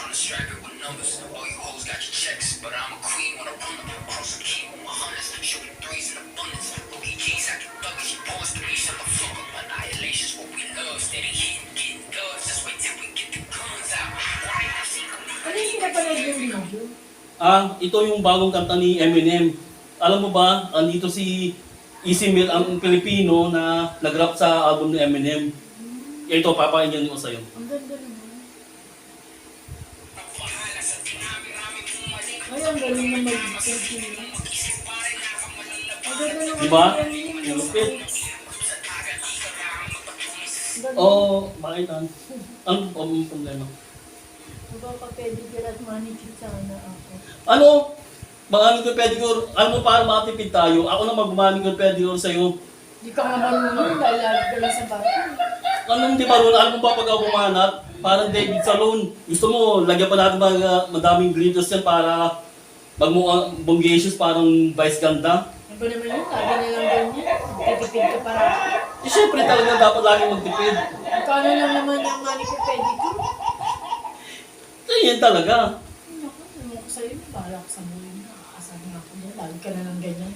trying to strap it with numbers. All you hoes got your checks, but I'm a queen when I run up. Cross the king with my hunters, shooting threes in abundance. Rookie keys, I can thug it. She pawns to me, shut the fuck up. Annihilation's what we love. Steady hitting, getting dubs. Just wait till we get the guns out. Why I see Ano yung pinapanood yung video? Ito yung bagong kanta ni Eminem. Alam mo ba, andito si Easy Mill, ang Pilipino na nag-rap sa album ni Eminem. Ito, papakinggan ko sa'yo. Ang ganda naman. Ay, ang galing na mag-selfie. Ang ganda naman. Diba? Yung Lupit. ganda. Bakit ang problema? Magpapapedicure at manicure sana ako. Ano? Manicure pedicure, alam mo para makatipid tayo, ako na mag-manicure pedicure sa'yo. Di ka nga marunong dahil lalo ka lang sa bata. Anong di ba ron? Alam mo ba pag ako bumanat? Parang David Salon. Gusto mo, lagyan pa natin madaming glitters yan para pag mo bonggacious parang vice ganda. Ano ba naman yun? Lagi na lang ganyan. Titipid ka para. Siyempre talaga dapat lagi magtipid. Magkano lang naman yung manicure pedicure? Yan talaga. Naku, ano ko sa'yo? Bahala ko sa buhay mo. Nakakasama ako dyan. Lagi ka na lang ganyan.